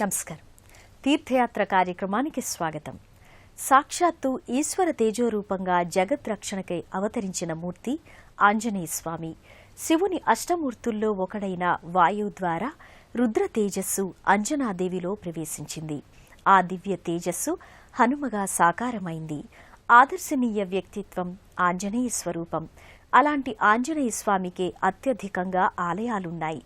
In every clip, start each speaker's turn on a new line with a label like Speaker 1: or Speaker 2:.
Speaker 1: నమస్కారం. తీర్థయాత్ర కార్యక్రమానికి స్వాగతం. సాక్షాత్తు ఈశ్వర తేజోరూపంగా జగత్ రక్షణకై అవతరించిన మూర్తి ఆంజనేయ స్వామి. శివుని అష్టమూర్తుల్లో ఒకడైన వాయువు ద్వారా రుద్ర తేజస్సు అంజనాదేవిలో ప్రవేశించింది. ఆ దివ్య తేజస్సు హనుమగా సాకారమైంది. ఆదర్శనీయ వ్యక్తిత్వం ఆంజనేయ స్వరూపం. అలాంటి ఆంజనేయ స్వామికే అత్యధికంగా ఆలయాలున్నాయి.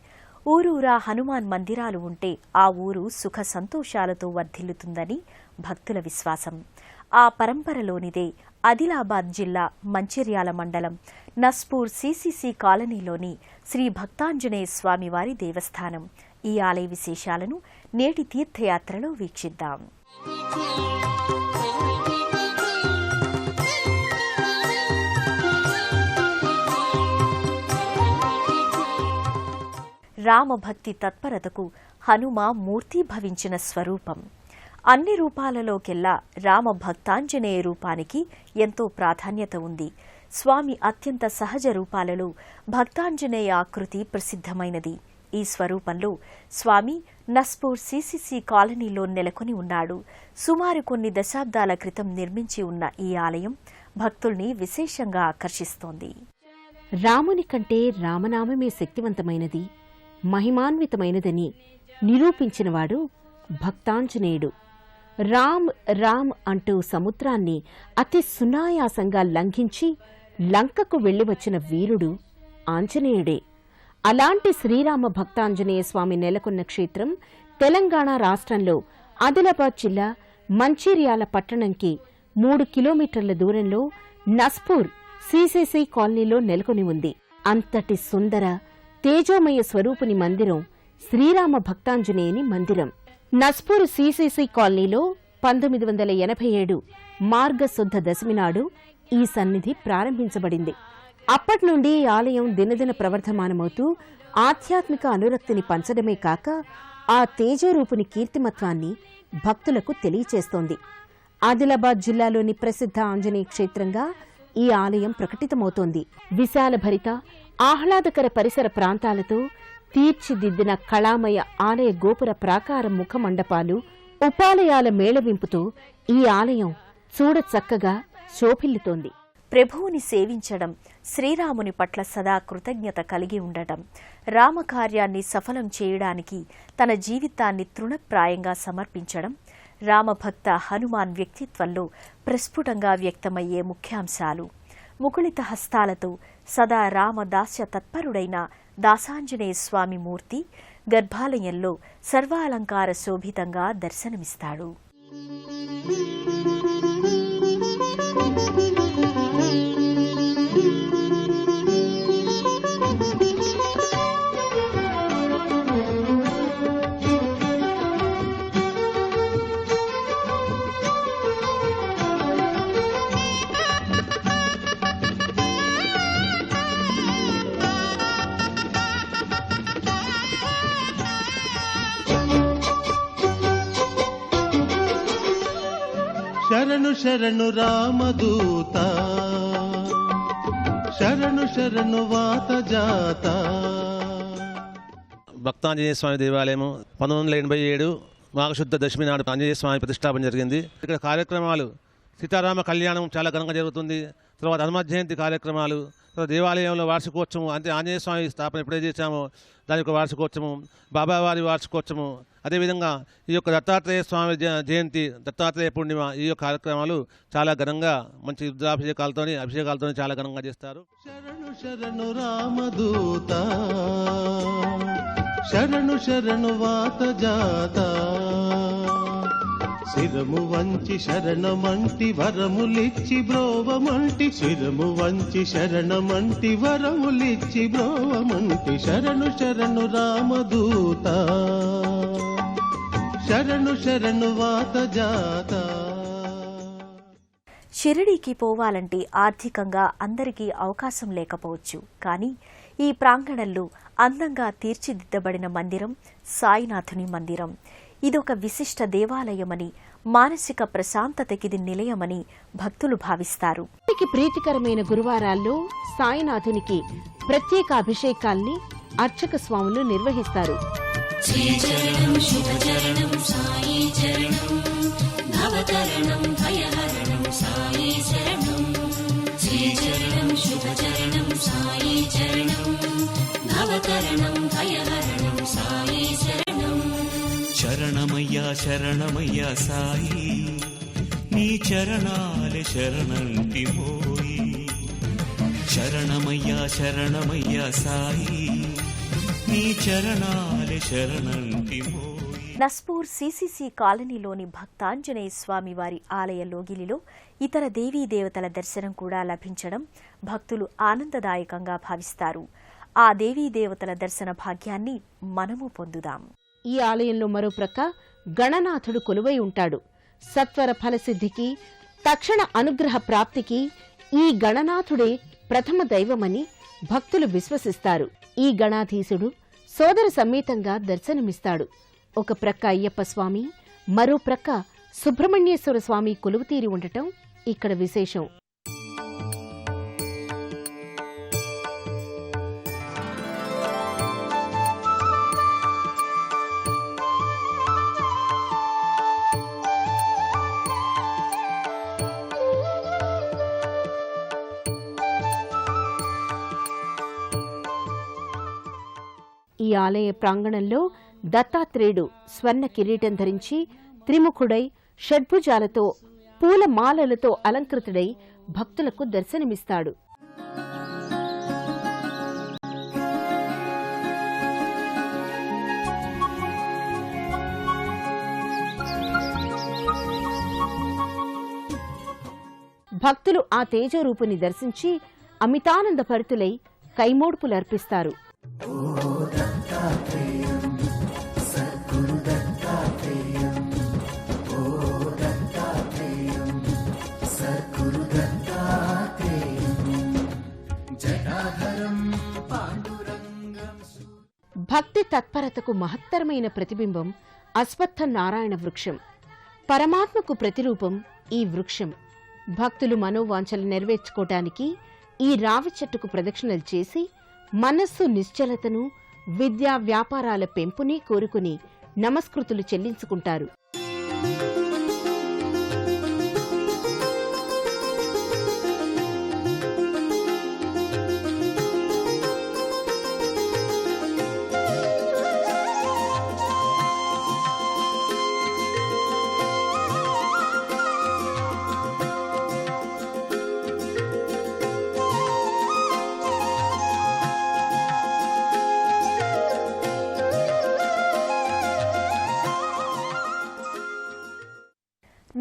Speaker 1: ఊరూరా హనుమాన్ మందిరాలు ఉంటే ఆ ఊరు సుఖ సంతోషాలతో వర్ధిల్లుతుందని భక్తుల విశ్వాసం. ఆ పరంపరలోనిదే ఆదిలాబాద్ జిల్లా మంచిర్యాల మండలం నస్పూర్ సిసిసి కాలనీలోని శ్రీ భక్తాంజనేయ స్వామివారి దేవస్థానం. ఈ ఆలయ విశేషాలను నేటి తీర్థయాత్రలో వీక్షిద్దాం. రామభక్తి తత్పరతకు హనుమ మూర్తీభవించిన స్వరూపం. అన్ని రూపాలలోకెల్లా రామభక్తాంజనేయ రూపానికి ఎంతో ప్రాధాన్యత ఉంది. స్వామి అత్యంత సహజ రూపాలలో భక్తాంజనేయ ఆకృతి ప్రసిద్ధమైనది. ఈ స్వరూపంలో స్వామి నస్పూర్ సిసిసి కాలనీలో నెలకొని ఉన్నాడు. సుమారు కొన్ని దశాబ్దాల క్రితం నిర్మించి ఉన్న ఈ ఆలయం భక్తుల్ని విశేషంగా ఆకర్షిస్తోంది.
Speaker 2: రాముని కంటే రామనామమే శక్తివంతమైనది, మహిమాన్వితమైనదని నిరూపించినవాడు భక్తాంజనేయుడు. రామ్ రామ్ అంటూ సముద్రాన్ని అతి సునాయాసంగా లంఘించి లంకకు వెళ్లివచ్చిన వీరుడు ఆంజనేయుడే. అలాంటి శ్రీరామ భక్తాంజనేయ స్వామి నెలకొన్న క్షేత్రం తెలంగాణ రాష్ట్రంలో ఆదిలాబాద్ జిల్లా మంచిర్యాల పట్టణంకి 3 కిలోమీటర్ల దూరంలో నస్పూర్ సిసిసి కాలనీలో నెలకొని ఉంది. అంతటి సుందర తేజోమయ స్వరూపుని మందిరం శ్రీరామ భక్తాంజనేయుని మందిరం. నస్పూర్ సిసిసి కాలనీలో 1987 మార్గశుద్ధ దశమి నాడు ఈ సన్నిధి ప్రారంభించబడింది. అప్పటి నుండి ఆలయం దినదిన ప్రవర్ధమానమవుతూ ఆధ్యాత్మిక అనురక్తిని పంచడమే కాక ఆ తేజోరూపుని కీర్తిమత్వాన్ని భక్తులకు తెలియచేస్తోంది. ఆదిలాబాద్ జిల్లాలోని ప్రసిద్ధ ఆంజనేయ క్షేత్రంగా ఈ ఆలయం ప్రకటితమవుతోంది. విశాలభరిత ఆహ్లాదకర పరిసర ప్రాంతాలతో తీర్చిదిద్దిన కళామయ ఆలయ గోపుర ప్రాకార ముఖ మండపాలు, ఉపాలయాల మేళవింపుతో ఈ ఆలయం చూడచక్కగా శోభిల్లుతోంది.
Speaker 1: ప్రభువుని సేవించడం, శ్రీరాముని పట్ల సదా కృతజ్ఞత కలిగి ఉండటం, రామకార్యాన్ని సఫలం చేయడానికి తన జీవితాన్ని తృణప్రాయంగా సమర్పించడం రామభక్త హనుమాన్ వ్యక్తిత్వంలో ప్రస్ఫుటంగా వ్యక్తమయ్యే ముఖ్యాంశాలు. ముకుళిత హస్తాలతో సదా రామదాస్య తత్పరుడైన దాసాంజనేయ స్వామి మూర్తి గర్భాలయంలో సర్వాలంకార శోభితంగా దర్శనమిస్తాడు.
Speaker 3: శరణు శరణు రామదూత, శరణు శరణు వాత జాత.
Speaker 4: భక్తాంజనేయ స్వామి దేవాలయము 1987 మాఘశుద్ధ దశమి నాడు ఆంజనేయ స్వామి ప్రతిష్టాపన జరిగింది. ఇక్కడ కార్యక్రమాలు సీతారామ కళ్యాణం చాలా ఘనంగా జరుగుతుంది. తర్వాత హనుమ జయంతి కార్యక్రమాలు, తర్వాత దేవాలయంలో వార్షికోత్సవం, అంటే ఆంజనేయ స్వామి స్థాపన ఎప్పుడైతే చేశామో దాని యొక్క వార్షికోత్సవము, బాబావారి వార్షికోత్సవము, అదేవిధంగా ఈ యొక్క దత్తాత్రేయ స్వామి జయంతి, దత్తాత్రేయ పూర్ణిమ, ఈ యొక్క కార్యక్రమాలు చాలా ఘనంగా మంచి అభిషేకాలతో చాలా ఘనంగా చేస్తారు.
Speaker 3: శరణు శరణు రామదూత, శరణు శరణు వాత జాత. శిరము వంచి శరణమంటి వరములిచ్చి బ్రోవమంటి, శిరము వంచి శరణమంటి వరములిచ్చి బ్రోవమంటి. శరణు శరణు రామదూత, శరణు శరణు వాత జాత.
Speaker 1: షిరిడీకి పోవాలంటే ఆర్థికంగా అందరికీ అవకాశం లేకపోవచ్చు. కానీ ఈ ప్రాంగణంలో అందంగా తీర్చిదిద్దబడిన మందిరం సాయినాథుని మందిరం. ఇదొక విశిష్ట దేవాలయమని, మానసిక ప్రశాంతతకిది నిలయమని భక్తులు భావిస్తారు.
Speaker 2: ప్రీతికరమైన గురువారాల్లో సాయినాథునికి ప్రత్యేక అభిషేకాల్ని అర్చక స్వాములు నిర్వహిస్తారు.
Speaker 5: श्रीचरणं शुभचरणं साई चरणं भवतरणं भयहरणं साई शरणं श्रीचरणं शुभचरणं साई चरणं भवतरणं भयहरणं साई शरणं
Speaker 6: శరణమయ్యా శరణమయ్యా సాయి నీ చరణాలే శరణంటి మోయి శరణమయ్యా శరణమయ్యా సాయి నీ చరణాలే శరణంటి మోయి.
Speaker 1: నస్పూర్ సిసిసి కాలనీలోని భక్తాంజనేయ స్వామి వారి ఆలయ లోగిలిలో ఇతర దేవీ దేవతల దర్శనం కూడా లభించడం భక్తులు ఆనందదాయకంగా భావిస్తారు. ఆ దేవీ దేవతల దర్శన భాగ్యాన్ని మనము పొందుదాం.
Speaker 2: ఈ ఆలయంలో మరో ప్రక్క గణనాథుడు కొలువై ఉంటాడు. సత్వర ఫలసిద్ధికి, తక్షణ అనుగ్రహ ప్రాప్తికి ఈ గణనాథుడే ప్రథమ దైవమని భక్తులు విశ్వసిస్తారు. ఈ గణాధీశుడు సోదర సమేతంగా దర్శనమిస్తాడు. ఒక ప్రక్క అయ్యప్ప స్వామి, మరో ప్రక్క సుబ్రహ్మణ్యేశ్వర స్వామి కొలువుతీరి ఉండటం ఇక్కడ విశేషం. ఈ ఆలయ ప్రాంగణంలో దత్తాత్రేయుడు స్వర్ణ కిరీటం ధరించి త్రిముఖుడై షడ్భుజాలతో పూల మాలలతో అలంకృతుడై భక్తులకు దర్శనమిస్తాడు. భక్తులు ఆ తేజరూపుని దర్శించి అమితానందభరితులై కైమోడ్పులర్పిస్తారు. భక్తి తత్పరతకు మహత్తరమైన ప్రతిబింబం అశ్వత్థ నారాయణ వృక్షం. పరమాత్మకు ప్రతిరూపం ఈ వృక్షం. భక్తులు మనోవాంఛలు నెరవేర్చుకోవటానికి ఈ రావి చెట్టుకు ప్రదక్షిణలు చేసి మనస్సు నిశ్చలతను, విద్యా వ్యాపారాల పెంపుని కోరుకుని నమస్కృతులు చెల్లించుకుంటారు.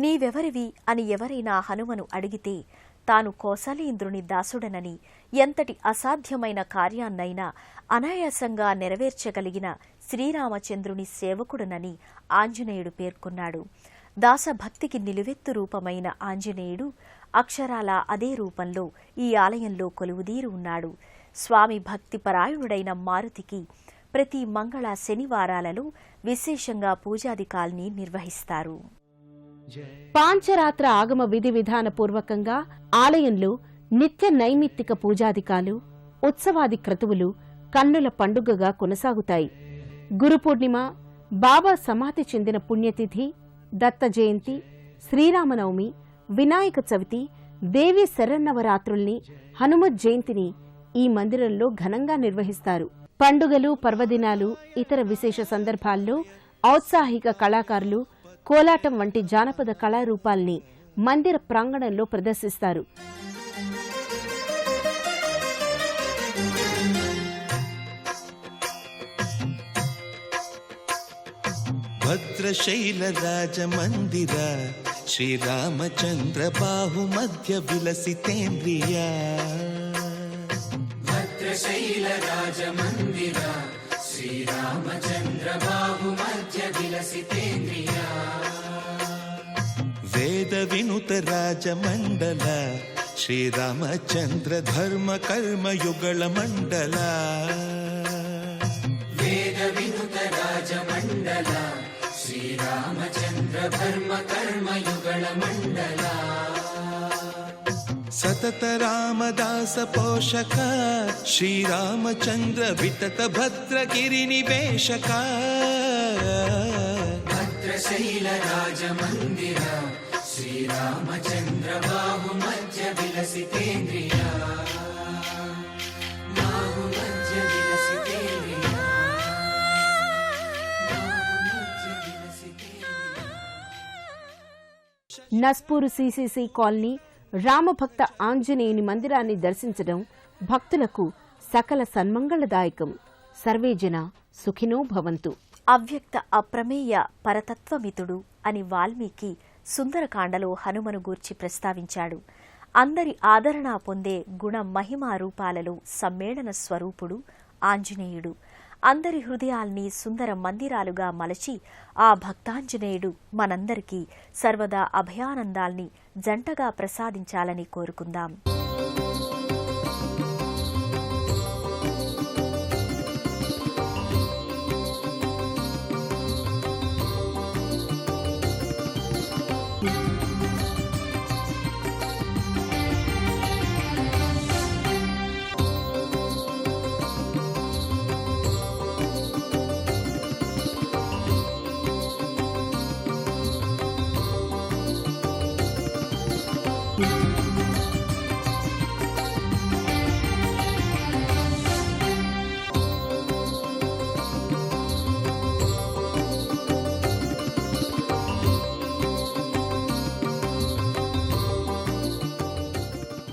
Speaker 1: నీవెవరివి అని ఎవరైనా హనుమను అడిగితే తాను కోసలేంద్రుని దాసుడనని, ఎంతటి అసాధ్యమైన కార్యాన్నైనా అనాయాసంగా నెరవేర్చగలిగిన శ్రీరామచంద్రుని సేవకుడనని ఆంజనేయుడు పేర్కొన్నాడు. దాసభక్తికి నిలువెత్తు రూపమైన ఆంజనేయుడు అక్షరాల అదే రూపంలో ఈ ఆలయంలో కొలువుదీరి ఉన్నాడు. స్వామి భక్తిపరాయణుడైన మారుతికి ప్రతి మంగళ శనివారాలలో విశేషంగా పూజాధికాల్ని నిర్వహిస్తారు.
Speaker 2: పాంచరాత్ర ఆగమ విధి విధాన పూర్వకంగా ఆలయంలో నిత్య నైమిత్తిక పూజాధికాలు, ఉత్సవాది క్రతువులు కన్నుల పండుగగా కొనసాగుతాయి. గురు పూర్ణిమ, బాబా సమాధి చెందిన పుణ్యతిథి, దత్త జయంతి, శ్రీరామనవమి, వినాయక చవితి, దేవీ శరన్నవరాత్రుల్ని, హనుమత్ జయంతిని ఈ మందిరంలో ఘనంగా నిర్వహిస్తారు. పండుగలు, పర్వదినాలు, ఇతర విశేష సందర్భాల్లో ఔత్సాహిక కళాకారులు కోలాటం వంటి జానపద కళారూపాల్ని మందిర ప్రాంగణంలో ప్రదర్శిస్తారు.
Speaker 6: భద్రశైల రాజ మందిర శ్రీరామచంద్ర బాహు మధ్య విలసితేంద్రియ
Speaker 5: భద్రశైల రాజ మందిర శ్రీరామచంద్ర బాహు మధ్య విలసితేంద్రియ
Speaker 6: వేద వినుత రాజ మండల శ్రీరామచంద్ర ధర్మ కర్మ యుగళ మండల
Speaker 5: వేద వినుత రాజ మండల శ్రీరామచంద్ర ధర్మ కర్మ యుగళ మండల
Speaker 6: సతత రామదాస పోషక శ్రీరామచంద్ర వితత భద్రగిరి నివేశక
Speaker 5: వీరశైల రాజమందిర శ్రీరామచంద్ర బాహు మధ్య విలసితేంద్రియ బాహు మధ్య విలసితేంద్రియ బాహు మధ్య విలసితేంద్రియ.
Speaker 2: నస్పూరు సిసిసి కాలనీ రామభక్త ఆంజనేయుని మందిరాన్ని దర్శించడం భక్తులకు సకల సన్మంగళదాయకం. సర్వేజన సుఖినో భవంతు.
Speaker 1: అవ్యక్త అప్రమేయ పరతత్వమితుడు అని వాల్మీకి సుందరకాండలో హనుమను గూర్చి ప్రస్తావించాడు. అందరి ఆదరణ పొందే గుణ మహిమా రూపాలలో సమ్మేళన స్వరూపుడు ఆంజనేయుడు. అందరి హృదయాల్ని సుందర మందిరాలుగా మలచి ఆ భక్తాంజనేయుడు మనందరికీ సర్వదా అభయానందాల్ని జంటగా ప్రసాదించాలని కోరుకుందాం.